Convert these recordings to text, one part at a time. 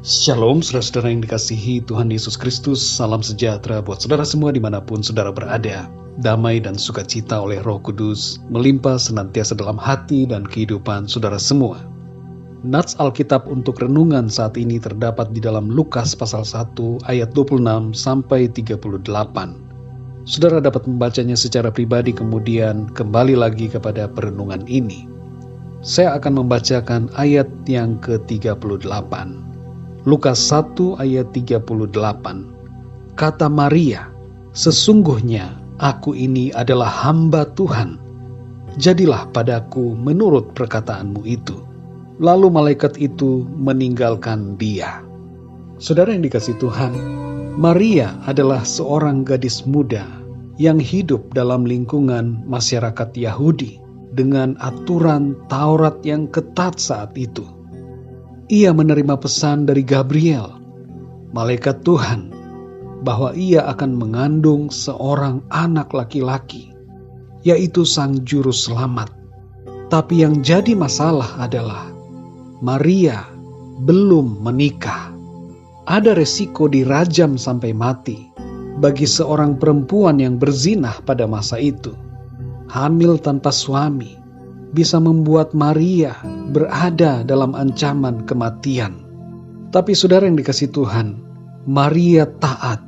Shalom, saudara-saudara yang dikasihi Tuhan Yesus Kristus. Salam sejahtera buat saudara semua dimanapun saudara berada. Damai dan sukacita oleh Roh Kudus melimpah senantiasa dalam hati dan kehidupan saudara semua. Nats Alkitab untuk renungan saat ini terdapat di dalam Lukas pasal 1 ayat 26 sampai 38. Saudara dapat membacanya secara pribadi kemudian kembali lagi kepada perenungan ini. Saya akan membacakan ayat yang ke-38. Lukas 1 ayat 38. Kata Maria, "Sesungguhnya aku ini adalah hamba Tuhan. Jadilah padaku menurut perkataanmu itu." Lalu malaikat itu meninggalkan dia. Saudara yang dikasihi Tuhan, Maria adalah seorang gadis muda yang hidup dalam lingkungan masyarakat Yahudi dengan aturan Taurat yang ketat saat itu. Ia menerima pesan dari Gabriel, malaikat Tuhan, bahwa ia akan mengandung seorang anak laki-laki, yaitu Sang Juru Selamat. Tapi yang jadi masalah adalah Maria belum menikah. Ada resiko dirajam sampai mati bagi seorang perempuan yang berzinah pada masa itu. Hamil tanpa suami bisa membuat Maria berada dalam ancaman kematian. Tapi saudara yang dikasihi Tuhan, Maria taat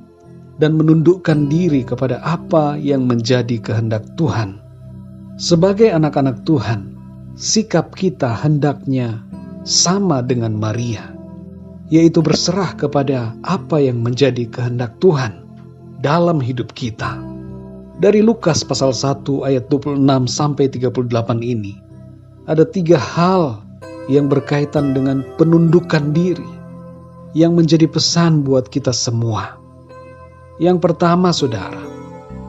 dan menundukkan diri kepada apa yang menjadi kehendak Tuhan. Sebagai anak-anak Tuhan, sikap kita hendaknya sama dengan Maria, yaitu berserah kepada apa yang menjadi kehendak Tuhan dalam hidup kita. Dari Lukas pasal 1 ayat 26 sampai 38 ini, ada 3 hal yang berkaitan dengan penundukan diri yang menjadi pesan buat kita semua. Yang pertama, saudara,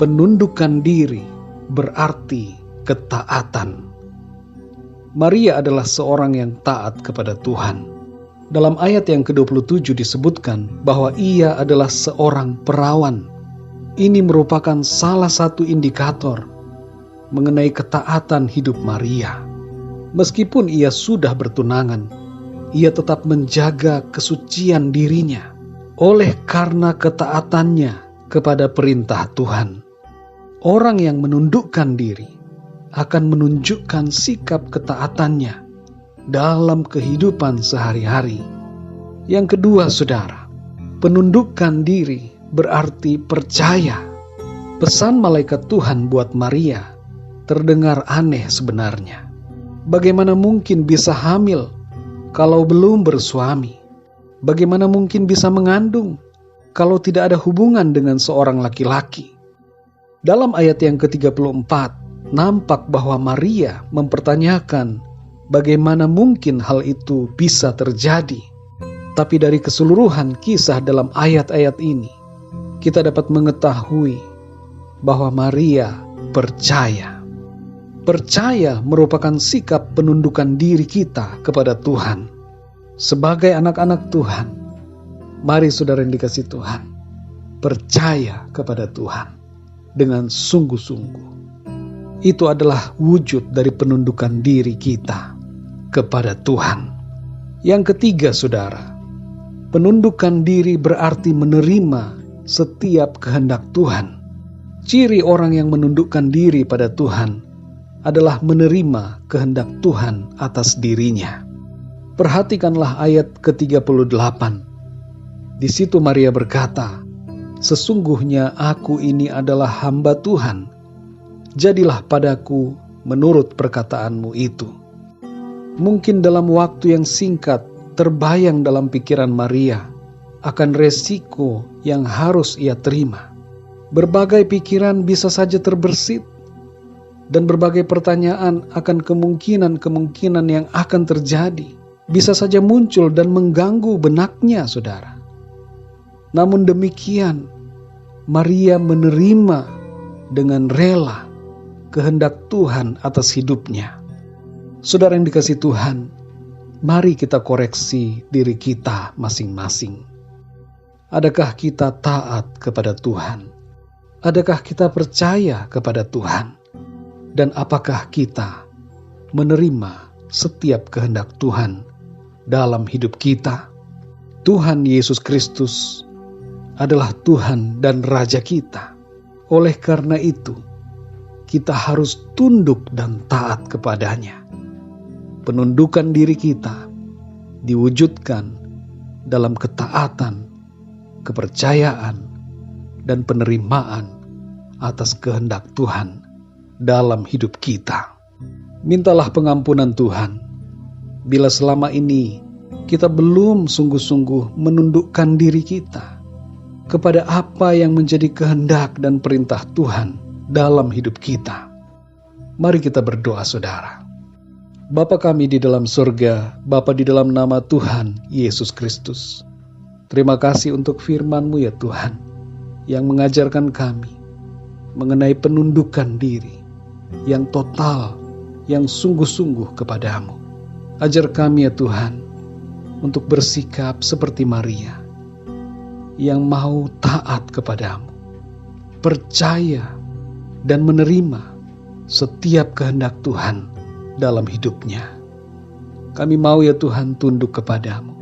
penundukan diri berarti ketaatan. Maria adalah seorang yang taat kepada Tuhan. Dalam ayat yang ke-27 disebutkan bahwa ia adalah seorang perawan. Ini merupakan salah satu indikator mengenai ketaatan hidup Maria. Meskipun ia sudah bertunangan, ia tetap menjaga kesucian dirinya oleh karena ketaatannya kepada perintah Tuhan. Orang yang menundukkan diri akan menunjukkan sikap ketaatannya dalam kehidupan sehari-hari. Yang kedua, saudara, penundukan diri berarti percaya. Pesan malaikat Tuhan buat Maria terdengar aneh sebenarnya. Bagaimana mungkin bisa hamil kalau belum bersuami? Bagaimana mungkin bisa mengandung kalau tidak ada hubungan dengan seorang laki-laki? Dalam ayat yang ke-34, nampak bahwa Maria mempertanyakan bagaimana mungkin hal itu bisa terjadi. Tapi dari keseluruhan kisah dalam ayat-ayat ini, kita dapat mengetahui bahwa Maria percaya. Percaya merupakan sikap penundukan diri kita kepada Tuhan. Sebagai anak-anak Tuhan, mari saudara yang dikasihi Tuhan, percaya kepada Tuhan dengan sungguh-sungguh. Itu adalah wujud dari penundukan diri kita kepada Tuhan. Yang ketiga, saudara, penundukan diri berarti menerima setiap kehendak Tuhan. Ciri orang yang menundukkan diri pada Tuhan adalah menerima kehendak Tuhan atas dirinya. Perhatikanlah ayat ke-38. Di situ Maria berkata, "Sesungguhnya aku ini adalah hamba Tuhan. Jadilah padaku menurut perkataanmu itu." Mungkin dalam waktu yang singkat terbayang dalam pikiran Maria akan resiko yang harus ia terima. Berbagai pikiran bisa saja terbersit, dan berbagai pertanyaan akan kemungkinan-kemungkinan yang akan terjadi bisa saja muncul dan mengganggu benaknya, saudara. Namun demikian, Maria menerima dengan rela kehendak Tuhan atas hidupnya. Saudara yang dikasihi Tuhan, mari kita koreksi diri kita masing-masing. Adakah kita taat kepada Tuhan? Adakah kita percaya kepada Tuhan? Dan apakah kita menerima setiap kehendak Tuhan dalam hidup kita? Tuhan Yesus Kristus adalah Tuhan dan Raja kita. Oleh karena itu, kita harus tunduk dan taat kepadanya. Penundukan diri kita diwujudkan dalam ketaatan, kepercayaan, dan penerimaan atas kehendak Tuhan dalam hidup kita. Mintalah pengampunan Tuhan bila selama ini kita belum sungguh-sungguh menundukkan diri kita kepada apa yang menjadi kehendak dan perintah Tuhan dalam hidup kita. Mari kita berdoa, saudara. Bapa kami di dalam surga, Bapa di dalam nama Tuhan Yesus Kristus, terima kasih untuk firman-Mu ya Tuhan, yang mengajarkan kami mengenai penundukan diri yang total, yang sungguh-sungguh kepadamu. Ajar kami ya Tuhan untuk bersikap seperti Maria yang mau taat kepadamu, percaya dan menerima setiap kehendak Tuhan dalam hidupnya. Kami mau ya Tuhan tunduk kepadamu,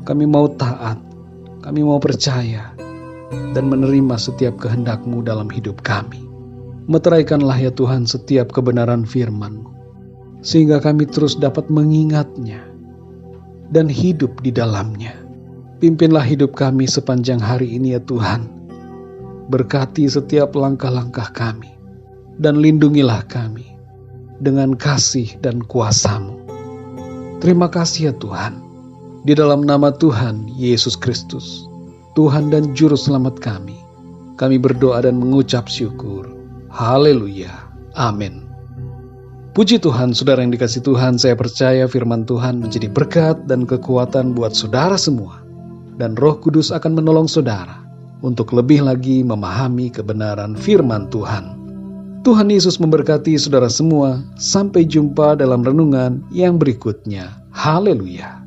kami mau taat, kami mau percaya dan menerima setiap kehendak-Mu dalam hidup kami. Meteraikanlah ya Tuhan setiap kebenaran firman-Mu, sehingga kami terus dapat mengingatnya dan hidup di dalamnya. Pimpinlah hidup kami sepanjang hari ini ya Tuhan. Berkati setiap langkah-langkah kami, dan lindungilah kami dengan kasih dan kuasa-Mu. Terima kasih ya Tuhan. Di dalam nama Tuhan Yesus Kristus, Tuhan dan Juru Selamat kami berdoa dan mengucap syukur. Haleluya. Amin. Puji Tuhan, saudara yang dikasihi Tuhan, saya percaya firman Tuhan menjadi berkat dan kekuatan buat saudara semua. Dan Roh Kudus akan menolong saudara untuk lebih lagi memahami kebenaran firman Tuhan. Tuhan Yesus memberkati saudara semua. Sampai jumpa dalam renungan yang berikutnya. Haleluya.